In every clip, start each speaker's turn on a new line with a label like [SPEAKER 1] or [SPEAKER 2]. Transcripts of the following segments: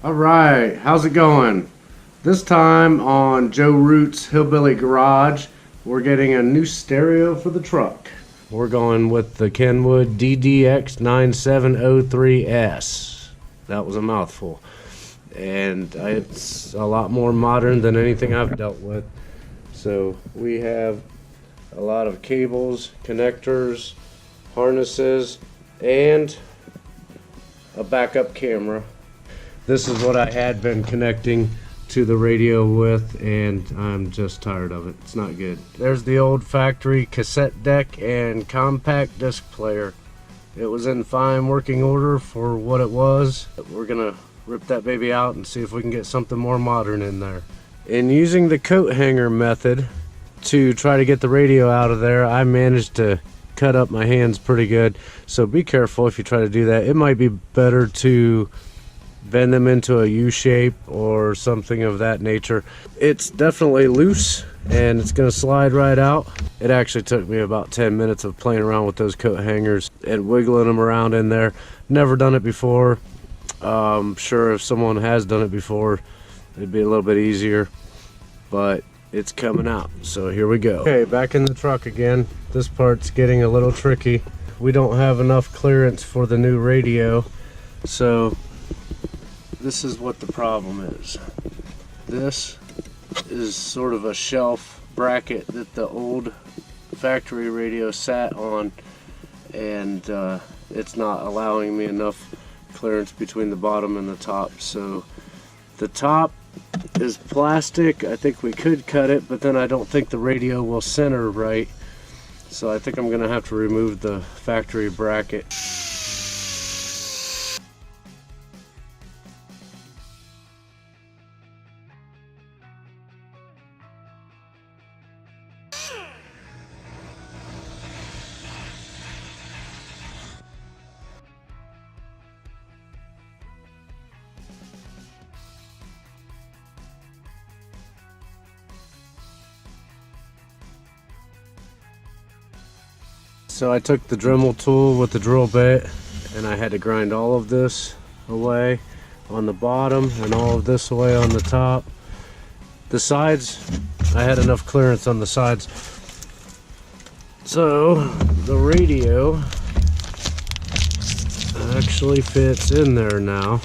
[SPEAKER 1] Alright, how's it going? This time on Joe Root's Hillbilly Garage, we're getting a new stereo for the truck. We're going with the Kenwood DDX9703S. That was a mouthful. And it's a lot more modern than anything I've dealt with. So we have a lot of cables, connectors, harnesses, and a backup camera. This is what I had been connecting to the radio with, and I'm just tired of it. It's not good. There's the old factory cassette deck and compact disc player. It was in fine working order for what it was. We're gonna rip that baby out and see if we can get something more modern in there. In using the coat hanger method to try to get the radio out of there, I managed to cut up my hands pretty good. So be careful if you try to do that. It might be better to bend them into a U shape or something of that nature. It's definitely loose and it's going to slide right out. It actually took me about 10 minutes of playing around with those coat hangers and wiggling them around in there. Never done it before. Sure, if someone has done it before, it'd be a little bit easier, but it's coming out, so here we go. Okay, back in the truck again. This part's getting a little tricky. We don't have enough clearance for the new radio, so this is what the problem is. This is sort of a shelf bracket that the old factory radio sat on, and it's not allowing me enough clearance between the bottom and the top. So the top is plastic. I think we could cut it, but then I don't think the radio will center right. So I think I'm gonna have to remove the factory bracket. So I took the Dremel tool with the drill bit and I had to grind all of this away on the bottom and all of this away on the top. The sides, I had enough clearance on the sides. So the radio actually fits in there now.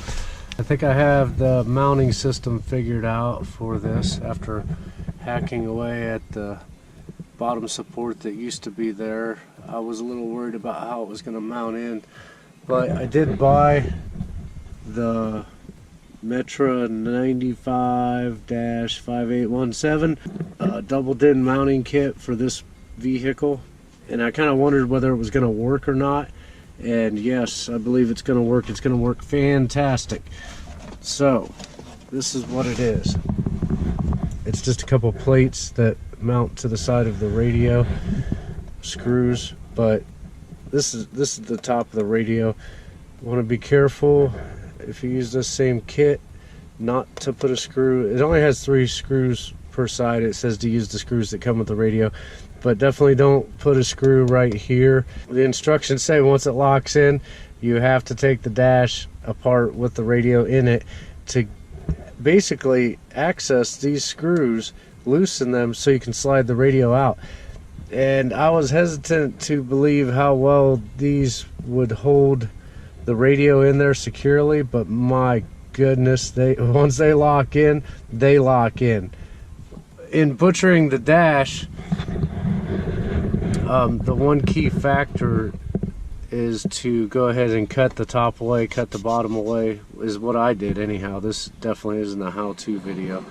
[SPEAKER 1] I think I have the mounting system figured out for this after hacking away at the bottom support that used to be there. I was a little worried about how it was going to mount in, but I did buy the Metra 95-5817 double DIN mounting kit for this vehicle, and I kind of wondered whether it was going to work or not, and yes, I believe it's going to work. It's going to work fantastic. So this is what it is. It's just a couple plates that mount to the side of the radio, screws, but this is the top of the radio. You want to be careful if you use this same kit not to put a screw. It only has 3 screws per side. It says to use the screws that come with the radio, but definitely don't put a screw right here. The instructions say once it locks in, you have to take the dash apart with the radio in it to basically access these screws, loosen them so you can slide the radio out. And I was hesitant to believe how well these would hold the radio in there securely, but my goodness, once they lock in, they lock in. In butchering the dash, the one key factor is to go ahead and cut the top away, cut the bottom away, is what I did anyhow. This definitely isn't a how-to video.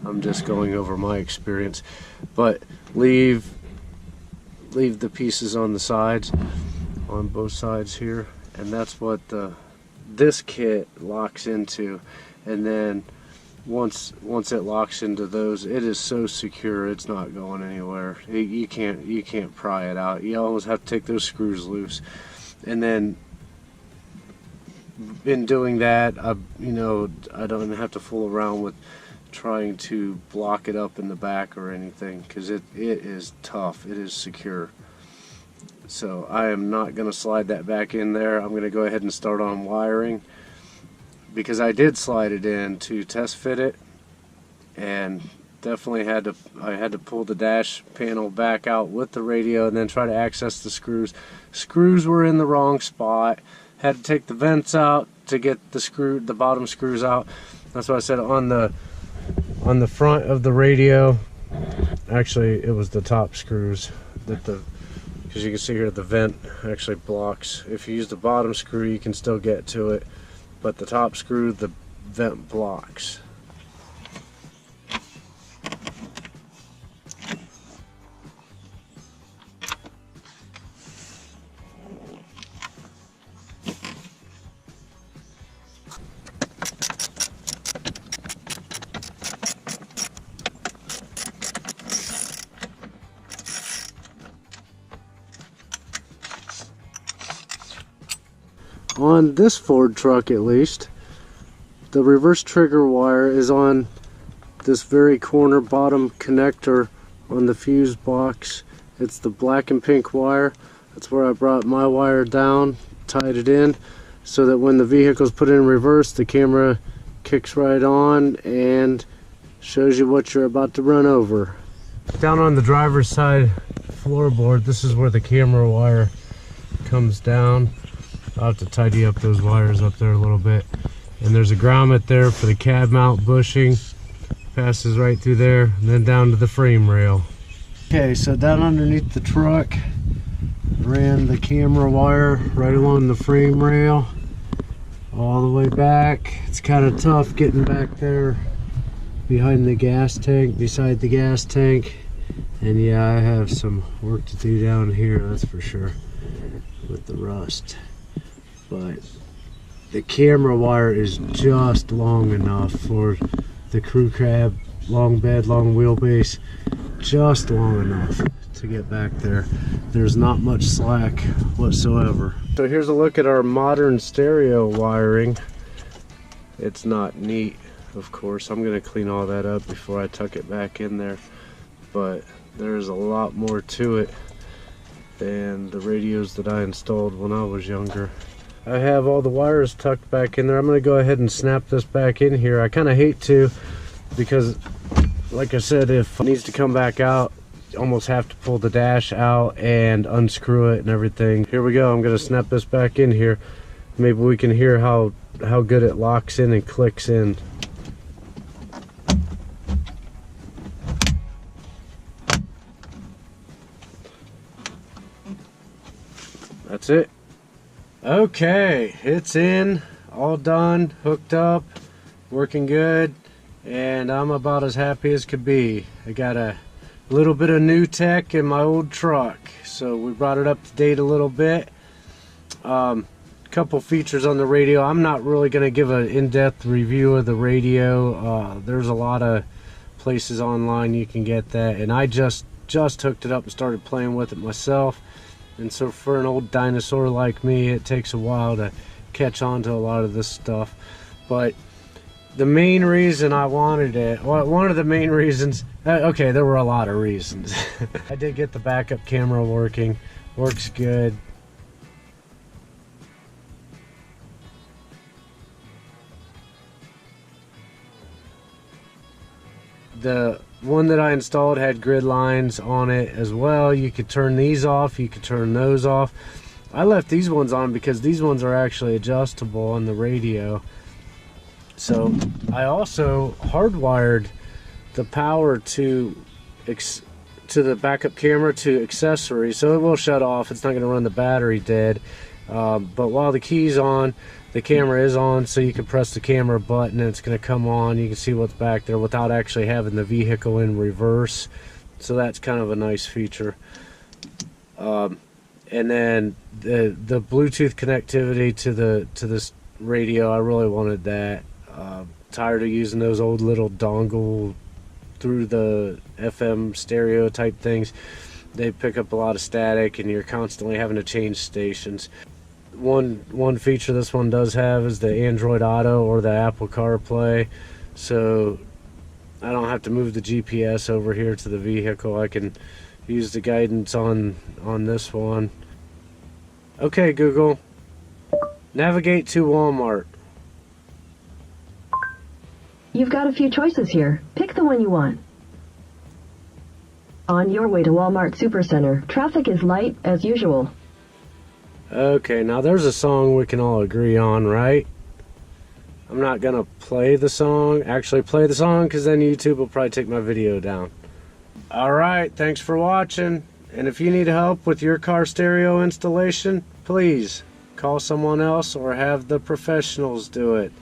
[SPEAKER 1] I'm just going over my experience. But leave the pieces on the sides, on both sides here, and that's what this kit locks into. And then once it locks into those, it is so secure, it's not going anywhere. You can't pry it out. You always have to take those screws loose. And then in doing that, I don't have to fool around with trying to block it up in the back or anything, because it is tough. It is secure. So I am not going to slide that back in there. I'm going to go ahead and start on wiring. because I did slide it in to test fit it, and definitely I had to pull the dash panel back out with the radio and then try to access the screws. Screws were in the wrong spot. Had to take the vents out to get the bottom screws out. That's why I said on the front of the radio, actually it was the top screws that because you can see here the vent actually blocks. If you use the bottom screw you can still get to it, but the top screw, the vent blocks. On this Ford truck at least, the reverse trigger wire is on this very corner bottom connector on the fuse box. It's the black and pink wire. That's where I brought my wire down, tied it in, so that when the vehicle is put in reverse, the camera kicks right on and shows you what you're about to run over. Down on the driver's side floorboard, this is where the camera wire comes down. I'll have to tidy up those wires up there a little bit. And there's a grommet there for the cab mount bushing. Passes right through there and then down to the frame rail. Okay, so down underneath the truck, ran the camera wire right along the frame rail all the way back. It's kind of tough getting back there behind the gas tank, beside the gas tank. And yeah, I have some work to do down here, that's for sure, with the rust. But the camera wire is just long enough for the crew cab, long bed, long wheelbase, just long enough to get back there. There's not much slack whatsoever. So here's a look at our modern stereo wiring. It's not neat, of course. I'm going to clean all that up before I tuck it back in there, but there's a lot more to it than the radios that I installed when I was younger. I have all the wires tucked back in there. I'm going to go ahead and snap this back in here. I kind of hate to, because like I said, if it needs to come back out, you almost have to pull the dash out and unscrew it and everything. Here we go. I'm going to snap this back in here. Maybe we can hear how good it locks in and clicks in. That's it. Okay, it's in, all done, hooked up, working good, and I'm about as happy as could be. I got a little bit of new tech in my old truck, so we brought it up to date a little bit. Couple features on the radio. I'm not really going to give an in-depth review of the radio. There's a lot of places online you can get that, and I just hooked it up and started playing with it myself. And so for an old dinosaur like me, it takes a while to catch on to a lot of this stuff. But the main reason I wanted it, well, one of the main reasons, okay, there were a lot of reasons. I did get the backup camera working, works good. The one that I installed had grid lines on it as well. You could turn these off, you could turn those off. I left these ones on because these ones are actually adjustable on the radio. So I also hardwired the power to the backup camera to accessories, so it will shut off. It's not going to run the battery dead. But while the key's on, the camera is on, so you can press the camera button and it's going to come on. You can see what's back there without actually having the vehicle in reverse. So that's kind of a nice feature. And then the Bluetooth connectivity to this radio, I really wanted that. Tired of using those old little dongle through the FM stereo type things. They pick up a lot of static and you're constantly having to change stations. One feature this one does have is the Android Auto or the Apple CarPlay, so I don't have to move the GPS over here to the vehicle. I can use the guidance on this one. Okay, Google, navigate to Walmart.
[SPEAKER 2] You've got a few choices here. Pick the one you want. On your way to Walmart Supercenter, traffic is light as usual.
[SPEAKER 1] Okay, now there's a song we can all agree on, right? I'm not gonna play the song, because then YouTube will probably take my video down. Alright, thanks for watching. And if you need help with your car stereo installation, please call someone else or have the professionals do it.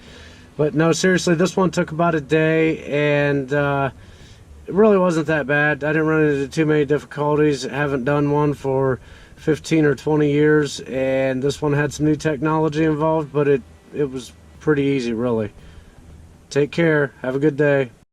[SPEAKER 1] But no, seriously, this one took about a day, and it really wasn't that bad. I didn't run into too many difficulties. I haven't done one for 15 or 20 years, and this one had some new technology involved, but it was pretty easy, really. Take care. Have a good day.